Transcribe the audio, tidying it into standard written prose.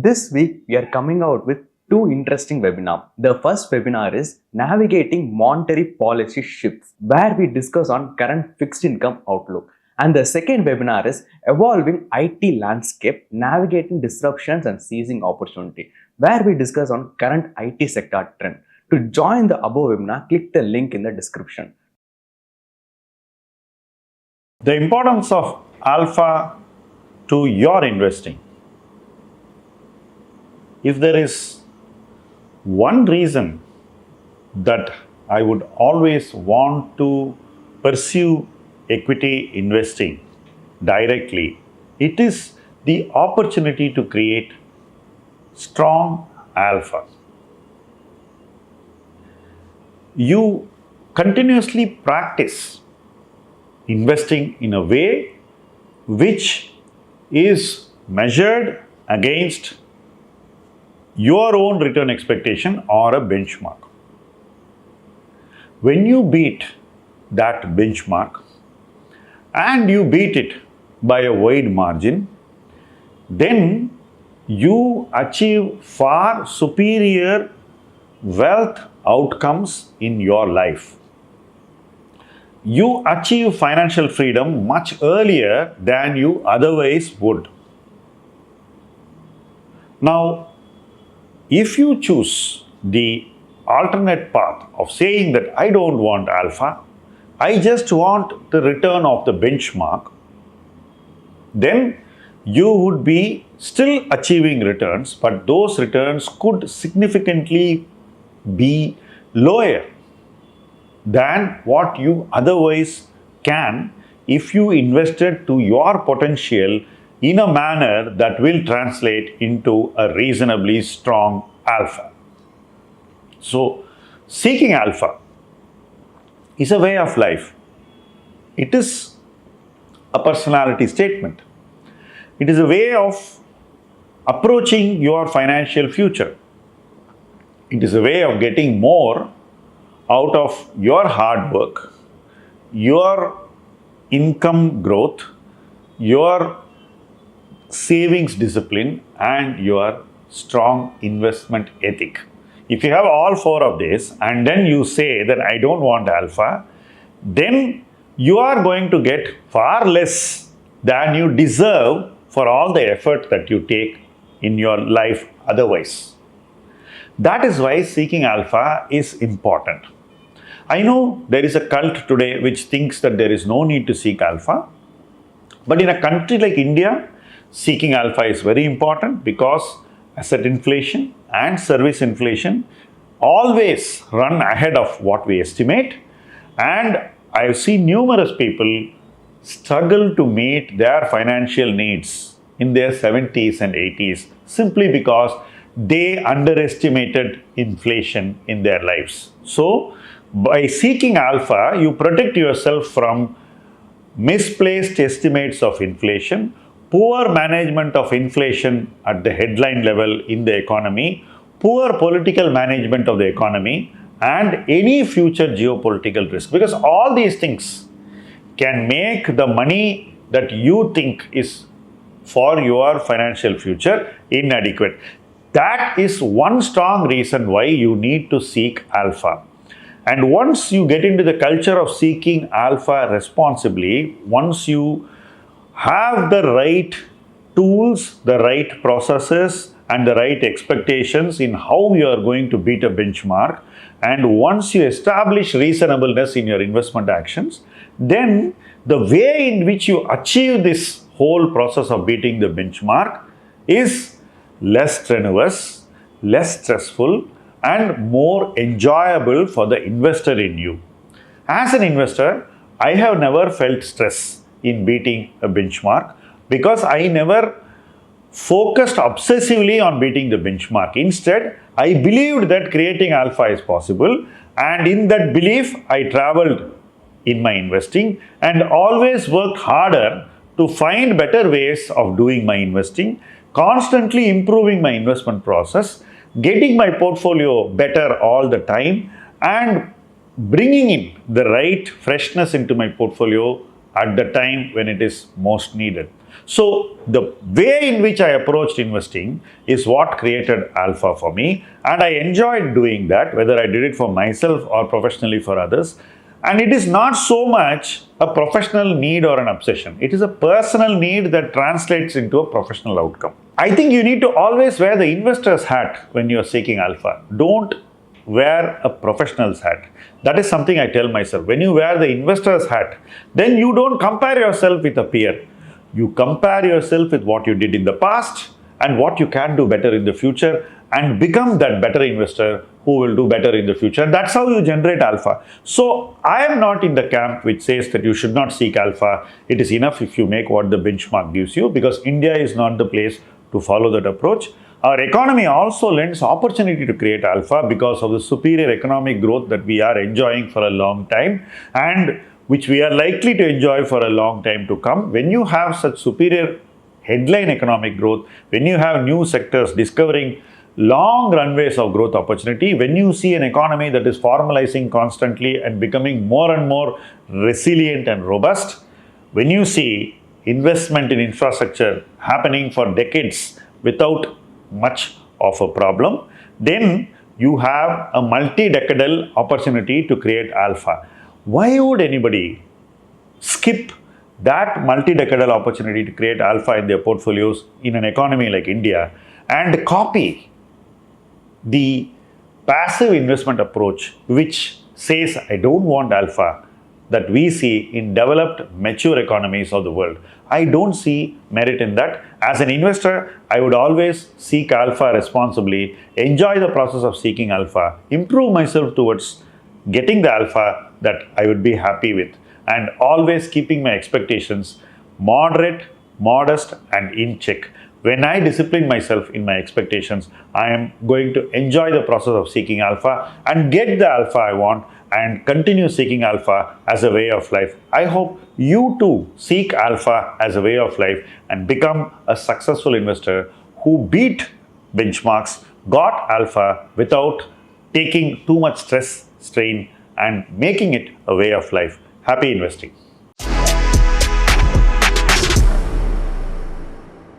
This week, we are coming out with two interesting webinars. The first webinar is Navigating Monetary Policy Shifts, where we discuss on current fixed income outlook. And the second webinar is Evolving IT Landscape, Navigating Disruptions and Seizing Opportunity, where we discuss on current IT sector trend. To join the above webinar, click the link in the description. The importance of alpha to your investing. If there is one reason that I would always want to pursue equity investing directly, it is the opportunity to create strong alpha. You continuously practice investing in a way which is measured against your own return expectation or a benchmark. When you beat that benchmark and you beat it by a wide margin, then you achieve far superior wealth outcomes in your life. You achieve financial freedom much earlier than you otherwise would. Now, if you choose the alternate path of saying that I don't want alpha, I just want the return of the benchmark, then you would be still achieving returns, but those returns could significantly be lower than what you otherwise can if you invested to your potential in a manner that will translate into a reasonably strong alpha. So, seeking alpha is a way of life. It is a personality statement. It is a way of approaching your financial future. It is a way of getting more out of your hard work, your income growth, your savings discipline, and your strong investment ethic. If you have all four of these and then you say that I don't want alpha, then you are going to get far less than you deserve for all the effort that you take in your life otherwise. That is why seeking alpha is important. I know there is a cult today which thinks that there is no need to seek alpha, but in a country like India, seeking alpha is very important because asset inflation and service inflation always run ahead of what we estimate, and I have seen numerous people struggle to meet their financial needs in their 70s and 80s simply because they underestimated inflation in their lives. So, by seeking alpha, you protect yourself from misplaced estimates of inflation, poor management of inflation at the headline level in the economy, poor political management of the economy, and any future geopolitical risk. Because all these things can make the money that you think is for your financial future inadequate. That is one strong reason why you need to seek alpha. And once you get into the culture of seeking alpha responsibly, once you have the right tools, the right processes, and the right expectations in how you are going to beat a benchmark, and once you establish reasonableness in your investment actions, then the way in which you achieve this whole process of beating the benchmark is less strenuous, less stressful, and more enjoyable for the investor in you. As an investor, I have never felt stress in beating a benchmark because I never focused obsessively on beating the benchmark. Instead, I believed that creating alpha is possible, and in that belief, I traveled in my investing and always worked harder to find better ways of doing my investing, constantly improving my investment process, getting my portfolio better all the time, and bringing in the right freshness into my portfolio at the time when it is most needed. So the way in which I approached investing is what created alpha for me, and I enjoyed doing that, whether I did it for myself or professionally for others. And it is not so much a professional need or an obsession. It is a personal need that translates into a professional outcome. I think you need to always wear the investor's hat when you are seeking alpha. Don't wear a professional's hat. That is something I tell myself. When you wear the investor's hat, then you don't compare yourself with a peer. You compare yourself with what you did in the past and what you can do better in the future, and become that better investor who will do better in the future. That's how you generate alpha. So I am not in the camp which says that you should not seek alpha. It is enough if you make what the benchmark gives you, because India is not the place to follow that approach. Our economy also lends opportunity to create alpha because of the superior economic growth that we are enjoying for a long time, and which we are likely to enjoy for a long time to come. When you have such superior headline economic growth, when you have new sectors discovering long runways of growth opportunity, when you see an economy that is formalizing constantly and becoming more and more resilient and robust, when you see investment in infrastructure happening for decades without much of a problem, then you have a multi-decadal opportunity to create alpha. Why would anybody skip that multi-decadal opportunity to create alpha in their portfolios in an economy like India and copy the passive investment approach which says, I don't want alpha, that we see in developed, mature economies of the world? I don't see merit in that. As an investor, I would always seek alpha responsibly, enjoy the process of seeking alpha, improve myself towards getting the alpha that I would be happy with, and always keeping my expectations moderate, modest, and in check. When I discipline myself in my expectations, I am going to enjoy the process of seeking alpha and get the alpha I want, and continue seeking alpha as a way of life. I hope you too seek alpha as a way of life and become a successful investor who beat benchmarks, got alpha without taking too much stress, strain, and making it a way of life. Happy investing.